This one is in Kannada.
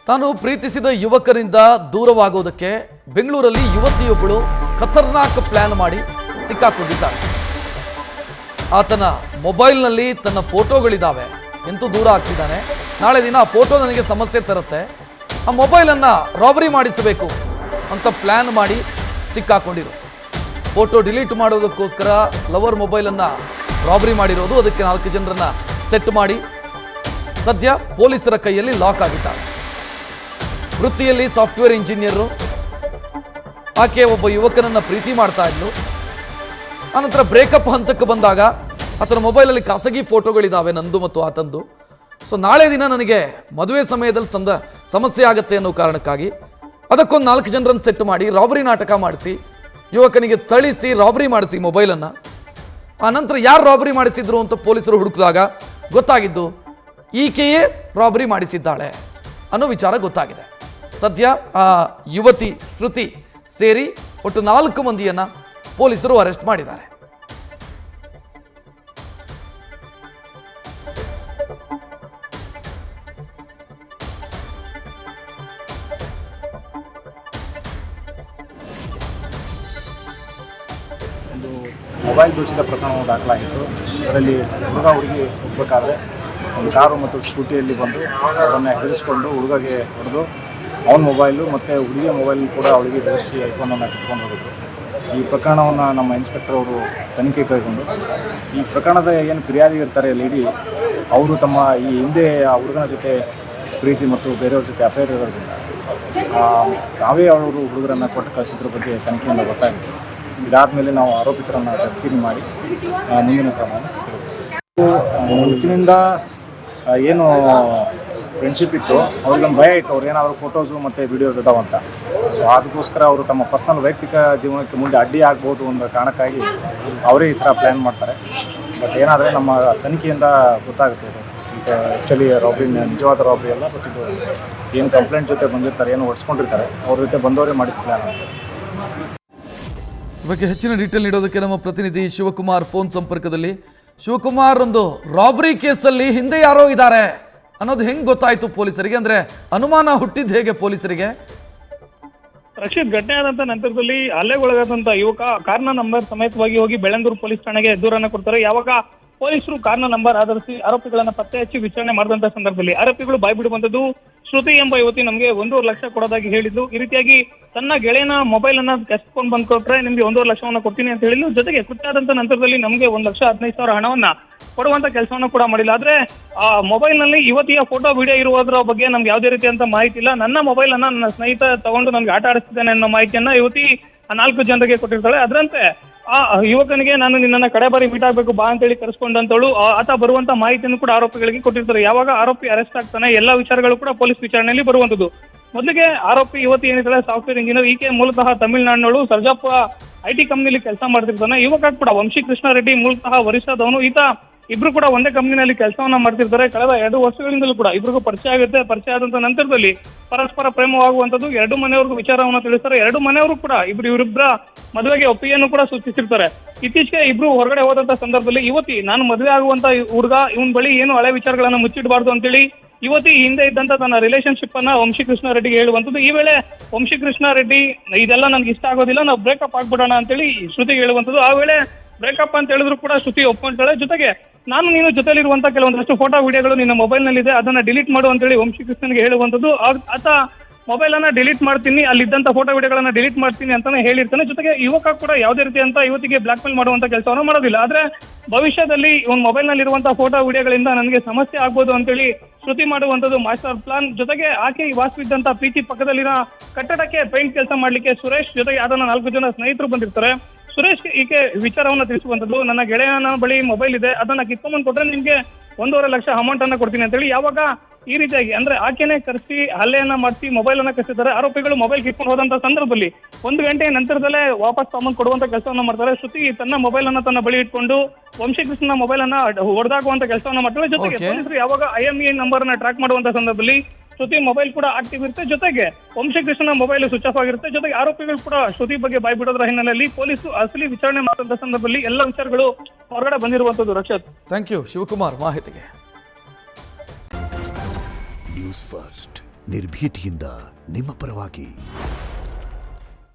ತಾನು ಪ್ರೀತಿಸಿದ ಯುವಕರಿಂದ ದೂರವಾಗೋದಕ್ಕೆ ಬೆಂಗಳೂರಲ್ಲಿ ಯುವತಿಯೊಬ್ಬಳು ಖತರ್ನಾಕ್ ಪ್ಲಾನ್ ಮಾಡಿ ಸಿಕ್ಕಾಕೊಂಡಿದ್ದಾಳೆ. ಆತನ ಮೊಬೈಲ್ನಲ್ಲಿ ತನ್ನ ಫೋಟೋಗಳಿದ್ದಾವೆ, ಎಂತೂ ದೂರ ಆಗ್ತಿದ್ದಾನೆ. ನಾಳೆ ದಿನ ಆ ಫೋಟೋ ನನಗೆ ಸಮಸ್ಯೆ ತರುತ್ತೆ, ಆ ಮೊಬೈಲನ್ನು ರಾಬರಿ ಮಾಡಿಸಬೇಕು ಅಂತ ಪ್ಲ್ಯಾನ್ ಮಾಡಿ ಸಿಕ್ಕಾಕೊಂಡಿರು. ಫೋಟೋ ಡಿಲೀಟ್ ಮಾಡೋದಕ್ಕೋಸ್ಕರ ಲವರ್ ಮೊಬೈಲನ್ನು ರಾಬರಿ ಮಾಡಿರೋದು. ಅದಕ್ಕೆ 4 ಜನರನ್ನು ಸೆಟ್ ಮಾಡಿ ಸದ್ಯ ಪೊಲೀಸರ ಕೈಯಲ್ಲಿ ಲಾಕ್ ಆಗಿದ್ದಾರೆ. ವೃತ್ತಿಯಲ್ಲಿ ಸಾಫ್ಟ್ವೇರ್ ಇಂಜಿನಿಯರು. ಆಕೆ ಒಬ್ಬ ಯುವಕನನ್ನು ಪ್ರೀತಿ ಮಾಡ್ತಾ ಇದ್ಲು. ಆನಂತರ ಬ್ರೇಕಪ್ ಹಂತಕ್ಕೆ ಬಂದಾಗ ಆತನ ಮೊಬೈಲಲ್ಲಿ ಖಾಸಗಿ ಫೋಟೋಗಳಿದ್ದಾವೆ, ನಂದು ಮತ್ತು ಆತಂದು. ಸೊ ನಾಳೆ ದಿನ ನನಗೆ ಮದುವೆ ಸಮಯದಲ್ಲಿ ಸಮಸ್ಯೆ ಆಗುತ್ತೆ ಅನ್ನೋ ಕಾರಣಕ್ಕಾಗಿ ಅದಕ್ಕೊಂದು 4 ಜನರನ್ನು ಸೆಟ್ ಮಾಡಿ ರಾಬರಿ ನಾಟಕ ಮಾಡಿಸಿ ಯುವಕನಿಗೆ ಥಳಿಸಿ ರಾಬರಿ ಮಾಡಿಸಿ ಮೊಬೈಲನ್ನು. ಆನಂತರ ಯಾರು ರಾಬರಿ ಮಾಡಿಸಿದ್ರು ಅಂತ ಪೊಲೀಸರು ಹುಡುಕಿದಾಗ ಗೊತ್ತಾಗಿದ್ದು ಈಕೆಯೇ ರಾಬರಿ ಮಾಡಿಸಿದ್ದಾಳೆ ಅನ್ನೋ ವಿಚಾರ ಗೊತ್ತಾಗಿದೆ. ಸದ್ಯ ಆ ಯುವತಿ ಶ್ರುತಿ ಸೇರಿ ಒಟ್ಟು 4 ಮಂದಿಯನ್ನು ಪೊಲೀಸರು ಅರೆಸ್ಟ್ ಮಾಡಿದ್ದಾರೆ. ಒಂದು ಮೊಬೈಲ್ ದೋಷಿತ ಪ್ರಕರಣ ದಾಖಲಾಗಿತ್ತು. ಅದರಲ್ಲಿ ಹುಡುಗ ಹುಡುಗಿ ಹೋಗಬೇಕಾದ್ರೆ ಒಂದು ಕಾರು ಮತ್ತು ಸ್ಕೂಟಿಯಲ್ಲಿ ಬಂದು ಅವರನ್ನು ಹೆದರಿಸಿಕೊಂಡು ಹುಡುಗಗೆ ಹೊಡೆದು ಅವನ ಮೊಬೈಲು ಮತ್ತು ಹುಡುಗಿಯ ಮೊಬೈಲ್ ಕೂಡ ಅವಳಿಗೆ ಬೆದರಿಸಿ ಐಫೋನನ್ನು ಕಿತ್ಕೊಂಡು ಹೋಗಿದ್ರು. ಈ ಪ್ರಕರಣವನ್ನು ನಮ್ಮ ಇನ್ಸ್ಪೆಕ್ಟರ್ ಅವರು ತನಿಖೆ ಕೈಗೊಂಡು ಈ ಪ್ರಕರಣದ ಏನು ಫಿರ್ಯಾದಿ ಇರ್ತಾರೆ ಲೇಡಿ, ಅವರು ತಮ್ಮ ಈ ಹಿಂದೆ ಆ ಹುಡುಗನ ಜೊತೆ ಪ್ರೀತಿ ಮತ್ತು ಬೇರೆಯವ್ರ ಜೊತೆ ಅಫೇರ್ ಇರೋದ್ರಿಂದ ನಾವೇ ಅವರು ಹುಡುಗರನ್ನು ಕೊಟ್ಟು ಕಳಿಸಿದ್ರ ಬಗ್ಗೆ ತನಿಖೆಯಿಂದ ಗೊತ್ತಾಗಿತ್ತು. ಇದಾದಮೇಲೆ ನಾವು ಆರೋಪಿತರನ್ನು ದಸ್ತಗಿರಿ ಮಾಡಿ ಮುಂದಿನ ಕ್ರಮವನ್ನು ತೆಗೆದುಕೊಂಡೆವು. ಮುಂಚಿನಿಂದ ಏನು ಫ್ರೆಂಡ್ಶಿಪ್ ಇತ್ತು, ಅವ್ರಿಗೊಂದು ಭಯ ಇತ್ತು, ಅವ್ರು ಏನಾದರೂ ಫೋಟೋಸು ಮತ್ತು ವೀಡಿಯೋಸ್ ಇದಾವಂತ. ಸೊ ಅದಕ್ಕೋಸ್ಕರ ಅವರು ತಮ್ಮ ಪರ್ಸನಲ್ ವೈಯಕ್ತಿಕ ಜೀವನಕ್ಕೆ ಮುಂದೆ ಅಡ್ಡಿ ಆಗ್ಬೋದು ಅನ್ನೋ ಕಾರಣಕ್ಕಾಗಿ ಅವರೇ ಈ ಥರ ಪ್ಲ್ಯಾನ್ ಮಾಡ್ತಾರೆ. ಬಟ್ ಏನಾದರೆ ನಮ್ಮ ತನಿಖೆಯಿಂದ ಗೊತ್ತಾಗುತ್ತೆ ಇದು ಆ್ಯಕ್ಚುಲಿ ರಾಬ್ರಿ ನಿಜವಾದ ರಾಬ್ರಿ ಅಲ್ಲ. ಬಟ್ ಇದು ಏನು ಕಂಪ್ಲೇಂಟ್ ಜೊತೆ ಬಂದಿರ್ತಾರೆ, ಏನು ಹೊಡ್ಸ್ಕೊಂಡಿರ್ತಾರೆ, ಅವ್ರ ಜೊತೆ ಬಂದವರೇ ಮಾಡಿದ ಪ್ಲ್ಯಾನ್ ಅಂತ. ಈ ಬಗ್ಗೆ ಹೆಚ್ಚಿನ ಡೀಟೇಲ್ ನೀಡೋದಕ್ಕೆ ನಮ್ಮ ಪ್ರತಿನಿಧಿ ಶಿವಕುಮಾರ್ ಫೋನ್ ಸಂಪರ್ಕದಲ್ಲಿ. ಶಿವಕುಮಾರ್, ಒಂದು ರಾಬರಿ ಕೇಸಲ್ಲಿ ಹಿಂದೆ ಯಾರೋ ಇದ್ದಾರೆ ಅನ್ನೋದು ಹೆಂಗೆ ಗೊತ್ತಾಯಿತು ಪೊಲೀಸರಿಗೆ? ಅಂದರೆ ಅನುಮಾನ ಹುಟ್ಟಿದ್ದು ಹೇಗೆ ಪೊಲೀಸರಿಗೆ? ರಕ್ಷಿತ್, ಘಟನೆ ಆದಂತ ನಂತರದಲ್ಲಿ ಹಲ್ಲೆಗೊಳಗಾದಂತ ಯುವಕ ಕಾರ್ನ ನಂಬರ್ ಸಮೇತವಾಗಿ ಹೋಗಿ ಬೆಳ್ಳಂದೂರು ಪೊಲೀಸ್ ಠಾಣೆಗೆ ದೂರನ್ನ ಕೊಡ್ತಾರೆ. ಯಾವಾಗ ಪೊಲೀಸರು ಕಾರ್ನ ನಂಬರ್ ಆಧರಿಸಿ ಆರೋಪಿಗಳನ್ನ ಪತ್ತೆ ಹಚ್ಚಿ ವಿಚಾರಣೆ ಮಾಡಿದಂತ ಸಂದರ್ಭದಲ್ಲಿ ಆರೋಪಿಗಳು ಬಾಯ್ಬಿಡುವಂತದ್ದು ಶ್ರುತಿ ಎಂಬ ಯುವತಿ ನಮಗೆ 1.5 ಲಕ್ಷ ಕೊಡೋದಾಗಿ ಹೇಳಿದ್ದು. ಈ ರೀತಿಯಾಗಿ ತನ್ನ ಗೆಳೆಯನ ಮೊಬೈಲ್ ಅನ್ನ ಕೆಸ್ಕೊಂಡು ಬಂದ್ಕೊಟ್ರೆ ನಿಮ್ಗೆ 1.5 ಲಕ್ಷವನ್ನ ಕೊಡ್ತೀನಿ ಅಂತ ಹೇಳಿದ್ರು. ಜೊತೆಗೆ ಕೃತ್ಯ ಆದಂತ ನಂತರದಲ್ಲಿ ನಮಗೆ 1,15,000 ಹಣವನ್ನ ಕೊಡುವಂತ ಕೆಲಸವನ್ನು ಕೂಡ ಮಾಡಿಲ್ಲ. ಆದ್ರೆ ಆ ಮೊಬೈಲ್ ನಲ್ಲಿ ಯುವತಿಯ ಫೋಟೋ ವಿಡಿಯೋ ಇರುವುದರ ಬಗ್ಗೆ ನಮ್ಗೆ ಯಾವುದೇ ರೀತಿಯಂತ ಮಾಹಿತಿ ಇಲ್ಲ. ನನ್ನ ಮೊಬೈಲ್ ಅನ್ನ ನನ್ನ ಸ್ನೇಹಿತ ತಗೊಂಡು ನನ್ಗೆ ಆಟ ಆಡಿಸ್ತಿದ್ದಾನೆ ಅನ್ನೋ ಮಾಹಿತಿಯನ್ನ ಯುವತಿ 4 ಜನರಿಗೆ ಕೊಟ್ಟಿರ್ತಾಳೆ. ಅದರಂತೆ ಆ ಯುವಕನಿಗೆ ನಾನು ನಿನ್ನನ್ನ ಕಡೆ ಬಾರಿ ಮೀಟ್ ಆಗ್ಬೇಕು ಬಾ ಅಂತೇಳಿ ಕರೆಸ್ಕೊಂಡಂತಳು ಆತ ಬರುವಂತ ಮಾಹಿತಿಯನ್ನು ಕೂಡ ಆರೋಪಿಗಳಿಗೆ ಕೊಟ್ಟಿರ್ತಾರೆ. ಯಾವಾಗ ಆರೋಪಿ ಅರೆಸ್ಟ್ ಆಗ್ತಾನೆ ಎಲ್ಲಾ ವಿಚಾರಗಳು ಕೂಡ ಪೊಲೀಸ್ ವಿಚಾರಣೆಯಲ್ಲಿ ಬರುವಂತದ್ದು. ಮೊದಲಿಗೆ ಆರೋಪಿ ಯುವತಿ ಏನಿದ್ದಾಳೆ ಸಾಫ್ಟ್ವೇರ್ ಇಂಜಿನಿಯರ್, ಈಕೆ ಮೂಲತಃ ತಮಿಳುನಾಡಿನವಳು, ಸರ್ಜಾಪುರ IT ಕಂಪ್ನಿಯಲ್ಲಿ ಕೆಲಸ ಮಾಡ್ತಿರ್ತಾನೆ. ಯುವಕ ಕೂಡ ವಂಶಿ ಕೃಷ್ಣ ರೆಡ್ಡಿ ಮೂಲತಃ ಒರಿಸ್ಸಾದವನು. ಈತ ಇಬ್ರು ಕೂಡ ಒಂದೇ ಕಂಪ್ನಿನಲ್ಲಿ ಕೆಲಸವನ್ನ ಮಾಡ್ತಿರ್ತಾರೆ. ಕಳೆದ 2 ವರ್ಷಗಳಿಂದಲೂ ಕೂಡ ಇಬ್ರಿಗೂ ಪರಿಚಯ ಆಗುತ್ತೆ. ಪರಿಚಯ ಆದಂತ ನಂತರದಲ್ಲಿ ಪರಸ್ಪರ ಪ್ರೇಮವಾಗುವಂತದ್ದು. 2 ಮನೆಯವ್ರಿಗೂ ವಿಚಾರವನ್ನ ತಿಳಿಸ್ತಾರೆ. 2 ಮನೆಯವರು ಕೂಡ ಇವರಿಬ್ಬರ ಮದುವೆಗೆ ಒಪ್ಪಿಗೆಯನ್ನು ಕೂಡ ಸೂಚಿಸಿರ್ತಾರೆ. ಇತ್ತೀಚೆಗೆ ಇಬ್ರು ಹೊರಗಡೆ ಹೋದಂತ ಸಂದರ್ಭದಲ್ಲಿ ಯುವತಿ ನಾನು ಮದುವೆ ಆಗುವಂತ ಹುಡುಗ ಇವನ್ ಬಳಿ ಏನು ಹಳೆ ವಿಚಾರಗಳನ್ನ ಮುಚ್ಚಿಡಬಾರ್ದು ಅಂತೇಳಿ ಯುವತಿ ಹಿಂದೆ ಇದ್ದಂತ ತನ್ನ ರಿಲೇಶನ್ಶಿಪ್ ಅನ್ನ ವಂಶಿ ಕೃಷ್ಣ ರೆಡ್ಡಿಗೆ ಹೇಳುವಂತದ್ದು. ಈ ವೇಳೆ ವಂಶಿ ಕೃಷ್ಣ ರೆಡ್ಡಿ ಇದೆಲ್ಲ ನನ್ಗೆ ಇಷ್ಟ ಆಗೋದಿಲ್ಲ, ನಾವು ಬ್ರೇಕಪ್ ಆಗ್ಬಿಡೋಣ ಅಂತೇಳಿ ಶ್ರುತಿಗೆ ಹೇಳುವಂತದ್ದು. ಆ ವೇಳೆ ಬ್ರೇಕಪ್ ಅಂತ ಹೇಳಿದ್ರು ಕೂಡ ಶ್ರುತಿ ಒಪ್ಕೊಂತಾಳೆ. ಜೊತೆಗೆ ನಾನು ನೀನು ಜೊತೆಲಿರುವಂತ ಕೆಲವೊಂದಷ್ಟು ಫೋಟೋ ವಿಡಿಯೋಗಳು ನಿನ್ನ ಮೊಬೈಲ್ ನಲ್ಲಿ ಇದೆ, ಅದನ್ನ ಡಿಲೀಟ್ ಮಾಡು ಅಂತೇಳಿ ವಂಶಿ ಕೃಷ್ಣನ್ಗೆ ಹೇಳುವಂತದ್ದು. ಆತ ಮೊಬೈಲ್ ಅನ್ನ ಡಿಲೀಟ್ ಮಾಡ್ತೀನಿ, ಅಲ್ಲಿದ್ದಂತ ಫೋಟೋ ವಿಡಿಯೋಗಳನ್ನ ಡಿಲೀಟ್ ಮಾಡ್ತೀನಿ ಅಂತಾನೆ ಹೇಳಿರ್ತಾನೆ. ಜೊತೆಗೆ ಯುವಕ ಕೂಡ ಯಾವುದೇ ರೀತಿಯಂತ ಯುವತಿಗೆ ಬ್ಲಾಕ್ ಮೇಲ್ ಮಾಡುವಂತ ಕೆಲಸವನ್ನು ಮಾಡೋದಿಲ್ಲ. ಆದ್ರೆ ಭವಿಷ್ಯದಲ್ಲಿ ಇವನ್ ಮೊಬೈಲ್ ನಲ್ಲಿ ಇರುವಂತಹ ಫೋಟೋ ವಿಡಿಯೋಗಳಿಂದ ನನಗೆ ಸಮಸ್ಯೆ ಆಗ್ಬೋದು ಅಂತೇಳಿ ಶ್ರುತಿ ಮಾಡುವಂತದ್ದು ಮಾಸ್ಟರ್ ಪ್ಲಾನ್. ಜೊತೆಗೆ ಆಕೆ ವಾಸವಿದ್ದಂತ ಪ್ರೀತಿ ಪಕ್ಕದಲ್ಲಿನ ಕಟ್ಟಡಕ್ಕೆ ಪೇಂಟ್ ಕೆಲಸ ಮಾಡ್ಲಿಕ್ಕೆ ಸುರೇಶ್ ಜೊತೆಗೆ ಅದನ್ನ 4 ಜನ ಸ್ನೇಹಿತರು ಬಂದಿರ್ತಾರೆ. ಸುರೇಶ್ ಈಕೆ ವಿಚಾರವನ್ನ ತಿಳಿಸುವಂತದ್ದು, ನನ್ನ ಗೆಳೆಯನ ಬಳಿ ಮೊಬೈಲ್ ಇದೆ, ಅದನ್ನ ಕಿತ್ಕೊಂಡ್ಬಂದು ಕೊಟ್ರೆ ನಿಮ್ಗೆ 1.5 ಲಕ್ಷ ಅಮೌಂಟ್ ಅನ್ನ ಕೊಡ್ತೀನಿ ಅಂತೇಳಿ ಯಾವಾಗ ಈ ರೀತಿಯಾಗಿ ಅಂದ್ರೆ ಆಕೆನೆ ಕರೆಸಿ ಹಲ್ಲೆಯನ್ನ ಮಾಡಿಸಿ ಮೊಬೈಲ್ ಅನ್ನ ಕಸಿದ್ದಾರೆ. ಆರೋಪಿಗಳು ಮೊಬೈಲ್ ಕಿತ್ಕೊಂಡು ಹೋದಂತ ಸಂದರ್ಭದಲ್ಲಿ 1 ಗಂಟೆ ನಂತರದಲ್ಲೇ ವಾಪಸ್ ತಗೊಂಡು ಕೊಡುವಂತ ಕೆಲಸವನ್ನ ಮಾಡ್ತಾರೆ. ಶ್ರುತಿ ತನ್ನ ಮೊಬೈಲ್ ಅನ್ನ ತನ್ನ ಬಳಿ ಇಟ್ಕೊಂಡು ವಂಶಿ ಕೃಷ್ಣನ ಮೊಬೈಲ್ ಅನ್ನ ಹೊಡೆದಾಗುವಂತ ಕೆಲಸವನ್ನ ಮಾಡ್ತಾರೆ. ಜೊತೆಗೆ ಪೊಲೀಸರು ಯಾವಾಗ IMEI ನಂಬರ್ ಅನ್ನ ಟ್ರ್ಯಾಕ್ ಮಾಡುವಂತ ಸಂದರ್ಭದಲ್ಲಿ ಶ್ರುತಿ ಮೊಬೈಲ್ ಕೂಡ ಆಕ್ಟಿವ್ ಇರುತ್ತೆ. ಜೊತೆಗೆ ವಂಶಿ ಕೃಷ್ಣನ ಮೊಬೈಲ್ ಸ್ವಿಚ್ ಆಫ್ ಆಗಿರುತ್ತೆ. ಜೊತೆಗೆ ಆರೋಪಿಗಳು ಕೂಡ ಶ್ರುತಿ ಬಗ್ಗೆ ಬಾಯ್ಬಿಡೋದ್ರ ಹಿನ್ನೆಲೆಯಲ್ಲಿ ಪೊಲೀಸರು ಅಸಲಿ ವಿಚಾರಣೆ ಮಾಡುವಂತ ಸಂದರ್ಭದಲ್ಲಿ ಎಲ್ಲ ವಿಚಾರಗಳು ಹೊರಗಡೆ ಬಂದಿರುವಂತದ್ದು. ರಕ್ಷತ್, ಥ್ಯಾಂಕ್ ಯು ಶಿವಕುಮಾರ್ ಮಾಹಿತಿಗೆ. ನ್ಯೂಸ್ ಫಸ್ಟ್ ನಿರ್ಭೀತಿಯಿಂದ ನಿಮ್ಮ ಪರವಾಗಿ.